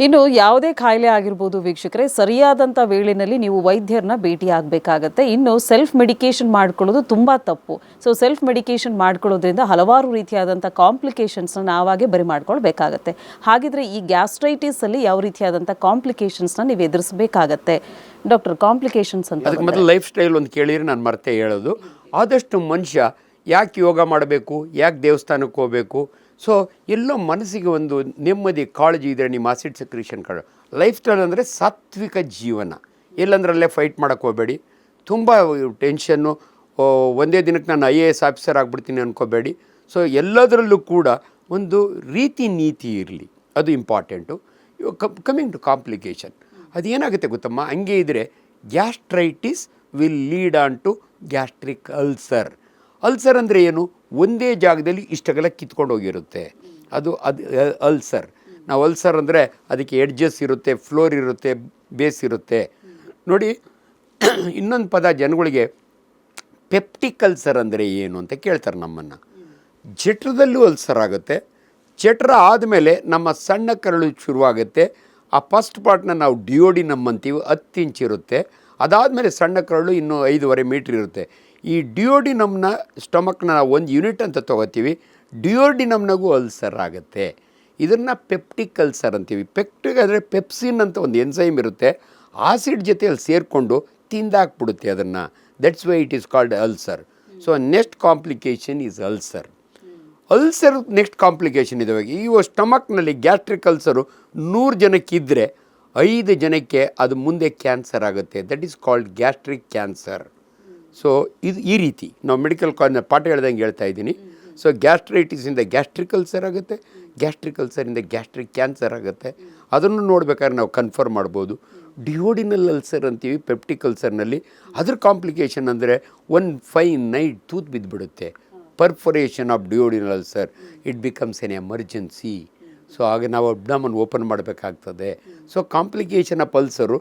ಇನ್ನು ಯಾವುದೇ ಕಾಯಿಲೆ ಆಗಿರ್ಬೋದು ವೀಕ್ಷಕರೇ, ಸರಿಯಾದಂಥ ವೇಳೆಯಲ್ಲಿ ನೀವು ವೈದ್ಯರನ್ನ ಭೇಟಿ ಆಗಬೇಕಾಗತ್ತೆ. ಇನ್ನು ಸೆಲ್ಫ್ ಮೆಡಿಕೇಷನ್ ಮಾಡ್ಕೊಳ್ಳೋದು ತುಂಬ ತಪ್ಪು. ಸೊ ಸೆಲ್ಫ್ ಮೆಡಿಕೇಷನ್ ಮಾಡ್ಕೊಳ್ಳೋದ್ರಿಂದ ಹಲವಾರು ರೀತಿಯಾದಂಥ ಕಾಂಪ್ಲಿಕೇಶನ್ಸ್ನ ನಾವಾಗೆ ಬರಿ ಮಾಡ್ಕೊಳ್ಬೇಕಾಗತ್ತೆ. ಹಾಗಿದ್ರೆ ಈ ಗ್ಯಾಸ್ಟ್ರೈಟಿಸಲ್ಲಿ ಯಾವ ರೀತಿಯಾದಂಥ ಕಾಂಪ್ಲಿಕೇಶನ್ಸ್ನ ನೀವು ಎದುರಿಸಬೇಕಾಗತ್ತೆ ಡಾಕ್ಟರ್? ಕಾಂಪ್ಲಿಕೇಶನ್ಸ್ ಅಂತ ಅದಕ್ಕೆ ಮೊದಲು ಲೈಫ್ ಸ್ಟೈಲ್ ಒಂದು ಕೇಳಿದ್ರೆ ನಾನು ಮರ್ತೆ ಹೇಳೋದು, ಆದಷ್ಟು ಮನುಷ್ಯ ಯಾಕೆ ಯೋಗ ಮಾಡಬೇಕು, ಯಾಕೆ ದೇವಸ್ಥಾನಕ್ಕೆ ಹೋಗಬೇಕು, ಸೊ ಎಲ್ಲೋ ಮನಸ್ಸಿಗೆ ಒಂದು ನೆಮ್ಮದಿ ಕಾಳಜಿ ಇದ್ದರೆ ನಿಮ್ಮ ಆಸಿಡ್ ಸೆಕ್ರೇಷನ್ ಲೈಫ್ ಸ್ಟೈಲ್ ಅಂದರೆ ಸಾತ್ವಿಕ ಜೀವನ. ಎಲ್ಲಂದ್ರಲ್ಲೇ ಫೈಟ್ ಮಾಡೋಕ್ಕೆ ಹೋಗಬೇಡಿ. ತುಂಬ ಟೆನ್ಷನ್ನು, ಒಂದೇ ದಿನಕ್ಕೆ ನಾನು IAS ಆಫೀಸರ್ ಆಗಿಬಿಡ್ತೀನಿ ಅಂದ್ಕೋಬೇಡಿ. ಸೊ ಎಲ್ಲದರಲ್ಲೂ ಕೂಡ ಒಂದು ರೀತಿ ನೀತಿ ಇರಲಿ, ಅದು ಇಂಪಾರ್ಟೆಂಟು. ಕಮಿಂಗ್ ಟು ಕಾಂಪ್ಲಿಕೇಶನ್, ಅದೇನಾಗುತ್ತೆ ಗೊತ್ತಮ್ಮ, ಹಂಗೆ ಇದ್ದರೆ gastritis will lead on to gastric ulcer. Ulcer ಅಂದರೆ ಏನು? ಒಂದೇ ಜಾಗದಲ್ಲಿ ಇಷ್ಟೆಲ್ಲ ಕಿತ್ಕೊಂಡು ಹೋಗಿರುತ್ತೆ, ಅದು ಅಲ್ಸರ್. ನಾವು ಅಲ್ಸರ್ ಅಂದರೆ ಅದಕ್ಕೆ ಎಡ್ಜಸ್ ಇರುತ್ತೆ, ಫ್ಲೋರ್ ಇರುತ್ತೆ, ಬೇಸ್ ಇರುತ್ತೆ. ನೋಡಿ, ಇನ್ನೊಂದು ಪದ ಜನಗಳಿಗೆ ಪೆಪ್ಟಿಕ್ ಅಲ್ಸರ್ ಅಂದರೆ ಏನು ಅಂತ ಕೇಳ್ತಾರೆ ನಮ್ಮನ್ನು. ಜಠರದಲ್ಲೂ ಅಲ್ಸರ್ ಆಗುತ್ತೆ. ಜಠರ ಆದಮೇಲೆ ನಮ್ಮ ಸಣ್ಣ ಕರಳು ಶುರುವಾಗುತ್ತೆ. ಆ ಫಸ್ಟ್ ಪಾರ್ಟ್ನ ನಾವು ಡಿಯೋಡಿನಮ್ ಅಂತೀವಿ, 10 ಇಂಚ್ ಇರುತ್ತೆ. ಅದಾದಮೇಲೆ ಸಣ್ಣ ಕರಳು ಇನ್ನೂ 5.5 ಮೀಟ್ರ್ ಇರುತ್ತೆ. ಈ ಡಿಯೋಡಿನಮ್ನ ಸ್ಟಮಕ್ನ ನಾವು 1 ಯೂನಿಟ್ ಅಂತ ತೊಗೋತೀವಿ. ಡಿಯೋಡಿನಮ್ನಾಗೂ ಅಲ್ಸರ್ ಆಗುತ್ತೆ. ಇದನ್ನು ಪೆಪ್ಟಿಕ್ ಅಲ್ಸರ್ ಅಂತೀವಿ. ಪೆಪ್ಟಿಕ್ ಅಂದರೆ ಪೆಪ್ಸಿನ್ ಅಂತ ಒಂದು ಎನ್ಸೈಮ್ ಇರುತ್ತೆ, ಆಸಿಡ್ ಜೊತೆಯಲ್ಲಿ ಸೇರಿಕೊಂಡು ತಿಂದಾಕ್ಬಿಡುತ್ತೆ ಅದನ್ನು. That's why it is called ulcer. So next complication is ulcer. Ulcer next complication ಇದಾವೆ. ಇವು ಸ್ಟಮಕ್ನಲ್ಲಿ ಗ್ಯಾಸ್ಟ್ರಿಕ್ ಅಲ್ಸರು 100 ಜನಕ್ಕಿದ್ದರೆ 5 ಜನಕ್ಕೆ ಅದು ಮುಂದೆ ಕ್ಯಾನ್ಸರ್ ಆಗುತ್ತೆ. That is called gastric cancer. So ಇದು ಈ ರೀತಿ ನಾವು ಮೆಡಿಕಲ್ ಕಾಲೇಜ್ನ ಪಾಠ ಹೇಳ್ದಂಗೆ ಹೇಳ್ತಾ ಇದ್ದೀನಿ. ಸೊ ಗ್ಯಾಸ್ಟ್ರೈಟಿಸಿಂದ ಗ್ಯಾಸ್ಟ್ರಿಕ್ ಅಲ್ಸರ್ ಆಗುತ್ತೆ, ಗ್ಯಾಸ್ಟ್ರಿಕ್ ಅಲ್ಸರಿಂದ ಗ್ಯಾಸ್ಟ್ರಿಕ್ ಕ್ಯಾನ್ಸರ್ ಆಗುತ್ತೆ. ಅದನ್ನು ನೋಡ್ಬೇಕಾದ್ರೆ ನಾವು ಕನ್ಫರ್ಮ್ ಮಾಡ್ಬೋದು. ಡಿಯೋಡಿನಲ್ ಅಲ್ಸರ್ ಅಂತೀವಿ ಪೆಪ್ಟಿಕ್ ಅಲ್ಸರ್ನಲ್ಲಿ. ಅದ್ರ ಕಾಂಪ್ಲಿಕೇಶನ್ ಅಂದರೆ ಒಂದು ಫೈನ್ ನೈಟ್ ತೂತ್ ಬಿದ್ದುಬಿಡುತ್ತೆ. Perforation of duodenal ulcer, it becomes an emergency. So ಆಗ ನಾವು ಅಬ್ಡಾಮನ್ ಓಪನ್ ಮಾಡಬೇಕಾಗ್ತದೆ. So complication of ulcer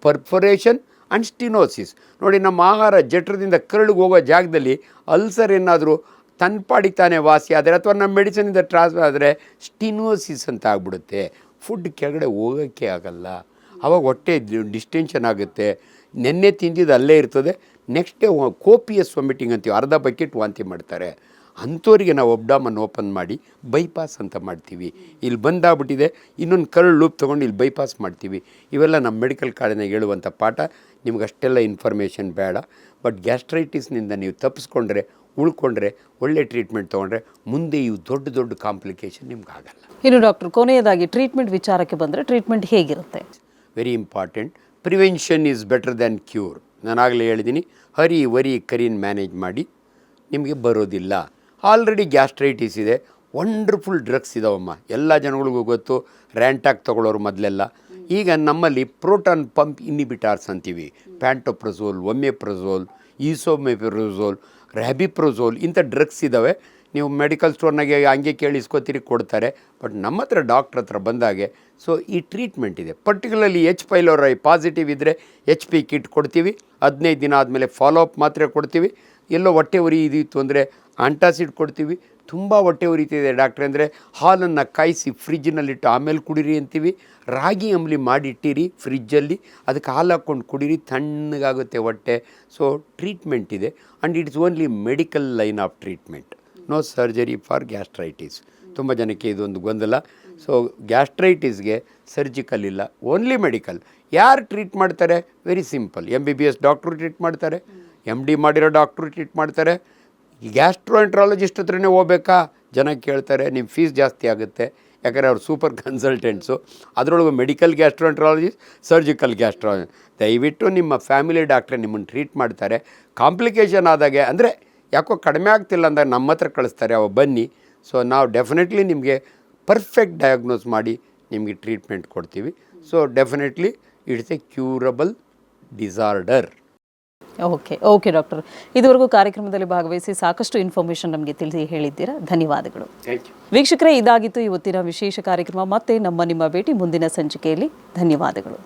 perforation and stenosis. ನೋಡಿ, ನಮ್ಮ ಆಹಾರ ಜಠರದಿಂದ ಕರಳಿಗೆ ಹೋಗೋ ಜಾಗದಲ್ಲಿ ಅಲ್ಸರ್ ಏನಾದರೂ ತನ್ಪಾಡಿ ತಾನೇ ವಾಸಿ ಆದರೆ ಅಥವಾ ನಮ್ಮ ಮೆಡಿಸಿನಿಂದ ಟ್ರಾನ್ಸ್ಫರ್ ಆದರೆ ಸ್ಟಿನೋಸಿಸ್ ಅಂತ ಆಗ್ಬಿಡುತ್ತೆ. ಫುಡ್ ಕೆಳಗಡೆ ಹೋಗೋಕ್ಕೆ ಆಗಲ್ಲ. ಆವಾಗ ಹೊಟ್ಟೆ ಡಿಸ್ಟೆನ್ಷನ್ ಆಗುತ್ತೆ. ನೆನ್ನೆ ತಿಂದಿದ್ದು ಅಲ್ಲೇ ಇರ್ತದೆ. ನೆಕ್ಸ್ಟ್ ಡೇ ಕೋಪಿಯಸ್ ವಾಮಿಟಿಂಗ್ ಅಂತೀವಿ, ಅರ್ಧ ಬಕೆಟ್ ವಾಂತಿ ಮಾಡ್ತಾರೆ. ಅಂಥವರಿಗೆ ನಾವು ಅಬ್ಡಾಮನ್ ಓಪನ್ ಮಾಡಿ ಬೈಪಾಸ್ ಅಂತ ಮಾಡ್ತೀವಿ. ಇಲ್ಲಿ ಬಂದಾಗ್ಬಿಟ್ಟಿದೆ, ಇನ್ನೊಂದು ಕರಳು ಲೂಪ್ ತೊಗೊಂಡು ಇಲ್ಲಿ ಬೈಪಾಸ್ ಮಾಡ್ತೀವಿ. ಇವೆಲ್ಲ ನಮ್ಮ ಮೆಡಿಕಲ್ ಕಾಲೇಜ್ನಾಗ ಹೇಳುವಂಥ ಪಾಠ. ನಿಮ್ಗೆ ಅಷ್ಟೆಲ್ಲ ಇನ್ಫಾರ್ಮೇಷನ್ ಬೇಡ. ಬಟ್ ಗ್ಯಾಸ್ಟ್ರೈಟಿಸ್ನಿಂದ ನೀವು ತಪ್ಪಿಸ್ಕೊಂಡ್ರೆ, ಉಳ್ಕೊಂಡ್ರೆ, ಒಳ್ಳೆ ಟ್ರೀಟ್ಮೆಂಟ್ ತೊಗೊಂಡ್ರೆ ಮುಂದೆ ಇವು ದೊಡ್ಡ ದೊಡ್ಡ ಕಾಂಪ್ಲಿಕೇಶನ್ ನಿಮ್ಗೆ ಆಗಲ್ಲ. ಇನ್ನು ಡಾಕ್ಟರ್, ಕೊನೆಯದಾಗಿ ಟ್ರೀಟ್ಮೆಂಟ್ ವಿಚಾರಕ್ಕೆ ಬಂದರೆ ಟ್ರೀಟ್ಮೆಂಟ್ ಹೇಗಿರುತ್ತೆ? Very important. Prevention is better than cure. ನಾನಾಗಲೇ ಹೇಳಿದ್ದೀನಿ, ಹರಿ ವರಿ ಕರಿನ ಮ್ಯಾನೇಜ್ ಮಾಡಿ, ನಿಮಗೆ ಬರೋದಿಲ್ಲ. ಆಲ್ರೆಡಿ ಗ್ಯಾಸ್ಟ್ರೈಟಿಸ್ ಇದೆ, ವಂಡರ್ಫುಲ್ ಡ್ರಗ್ಸ್ ಇದಾವಮ್ಮ. ಎಲ್ಲ ಜನಗಳಿಗೂ ಗೊತ್ತು, ರ್ಯಾಂಟಾಕ್ ತೊಗೊಳ್ಳೋರು ಮೊದಲೆಲ್ಲ. ಈಗ ನಮ್ಮಲ್ಲಿ ಪ್ರೋಟಾನ್ ಪಂಪ್ ಇನ್ಹಿಬಿಟಾರ್ಸ್ ಅಂತೀವಿ. ಪ್ಯಾಂಟೋಪ್ರಜೋಲ್, ಒಮೆಪ್ರಜೋಲ್, ಈಸೋಮೆಪ್ರಜೋಲ್, ರ್ಯಾಬಿಪ್ರಜೋಲ್ ಇಂಥ ಡ್ರಗ್ಸ್ ಇದ್ದಾವೆ. ನೀವು ಮೆಡಿಕಲ್ ಸ್ಟೋರ್ನಾಗೆ ಹಂಗೆ ಕೇಳಿಸ್ಕೊತೀರಿ, ಕೊಡ್ತಾರೆ. ಬಟ್ ನಮ್ಮ ಹತ್ರ ಡಾಕ್ಟ್ರ್ ಹತ್ರ ಬಂದಾಗೆ ಸೊ ಈ ಟ್ರೀಟ್ಮೆಂಟ್ ಇದೆ. Particularly H. ಪೈಲೋರೈ ಪಾಸಿಟಿವ್ ಇದ್ದರೆ HP ಕಿಟ್ ಕೊಡ್ತೀವಿ. 15 ದಿನ ಆದಮೇಲೆ ಫಾಲೋ ಅಪ್ ಮಾತ್ರೆ ಕೊಡ್ತೀವಿ. ಎಲ್ಲೋ ಹೊಟ್ಟೆ ಉರಿ ಇದಿತ್ತು ಅಂದರೆ ಆಂಟಾಸಿಡ್ ಕೊಡ್ತೀವಿ. ತುಂಬ ಹೊಟ್ಟೆ ಉರಿತಿದೆ ಡಾಕ್ಟ್ರೆ ಅಂದರೆ ಹಾಲನ್ನು ಕಾಯಿಸಿ ಫ್ರಿಜ್ಜಿನಲ್ಲಿಟ್ಟು ಆಮೇಲೆ ಕುಡೀರಿ ಅಂತೀವಿ. ರಾಗಿ ಅಂಬ್ಲಿ ಮಾಡಿಟ್ಟಿರಿ ಫ್ರಿಜ್ಜಲ್ಲಿ, ಅದಕ್ಕೆ ಹಾಲು ಹಾಕ್ಕೊಂಡು ಕುಡೀರಿ, ತಣ್ಣಗಾಗುತ್ತೆ ಹೊಟ್ಟೆ. ಸೊ ಟ್ರೀಟ್ಮೆಂಟ್ ಇದೆ. And it's only medical line of treatment, no surgery for gastritis. ತುಂಬ ಜನಕ್ಕೆ ಇದೊಂದು ಗೊಂದಲ. ಸೊ ಗ್ಯಾಸ್ಟ್ರೈಟಿಸ್ಗೆ ಸರ್ಜಿಕಲ್ ಇಲ್ಲ, ಓನ್ಲಿ ಮೆಡಿಕಲ್. ಯಾರು ಟ್ರೀಟ್ ಮಾಡ್ತಾರೆ? Very simple. MBBS doctor treat ಮಾಡ್ತಾರೆ, MD ಮಾಡಿರೋ ಡಾಕ್ಟ್ರು ಟ್ರೀಟ್ ಮಾಡ್ತಾರೆ. ಗ್ಯಾಸ್ಟ್ರೋಎಂಟ್ರಾಲಜಿಸ್ಟ್ ಹತ್ರನೇ ಹೋಗ್ಬೇಕಾ ಜನ ಕೇಳ್ತಾರೆ. ನಿಮ್ಮ ಫೀಸ್ ಜಾಸ್ತಿ ಆಗುತ್ತೆ, ಯಾಕಂದರೆ ಅವ್ರು ಸೂಪರ್ ಕನ್ಸಲ್ಟೆಂಟ್ಸು. ಅದರೊಳಗೆ ಮೆಡಿಕಲ್ ಗ್ಯಾಸ್ಟ್ರೋಎಂಟ್ರಾಲಜಿಸ್ಟ್, ಸರ್ಜಿಕಲ್ ಗ್ಯಾಸ್ಟ್ರಾಲಜಿಸ್ಟ್. ದಯವಿಟ್ಟು ನಿಮ್ಮ ಫ್ಯಾಮಿಲಿ ಡಾಕ್ಟ್ರೇ ನಿಮ್ಮನ್ನು ಟ್ರೀಟ್ ಮಾಡ್ತಾರೆ. ಕಾಂಪ್ಲಿಕೇಶನ್ ಆದಾಗೆ ಅಂದರೆ ಯಾಕೋ ಕಡಿಮೆ ಆಗ್ತಿಲ್ಲ ಅಂದಾಗ ನಮ್ಮ ಹತ್ರ ಕಳಿಸ್ತಾರೆ, ಅವ ಬನ್ನಿ. ಸೊ ನಾವು ಡೆಫಿನೆಟ್ಲಿ ನಿಮಗೆ ಪರ್ಫೆಕ್ಟ್ ಡಯಾಗ್ನೋಸ್ ಮಾಡಿ ನಿಮಗೆ ಟ್ರೀಟ್ಮೆಂಟ್ ಕೊಡ್ತೀವಿ. So definitely it's a curable disorder. Okay doctor, ಇದುವರೆಗೂ ಕಾರ್ಯಕ್ರಮದಲ್ಲಿ ಭಾಗವಹಿಸಿ ಸಾಕಷ್ಟು ಇನ್ಫಾರ್ಮೇಷನ್ ನಮಗೆ ತಿಳಿಸಿ ಹೇಳಿದ್ದೀರಾ. ಧನ್ಯವಾದಗಳು. Thank you. ವೀಕ್ಷಕರೇ, ಇದಾಗಿತ್ತು ಇವತ್ತಿನ ವಿಶೇಷ ಕಾರ್ಯಕ್ರಮ. ಮತ್ತೆ ನಿಮ್ಮ ಭೇಟಿ ಮುಂದಿನ ಸಂಚಿಕೆಯಲ್ಲಿ. ಧನ್ಯವಾದಗಳು.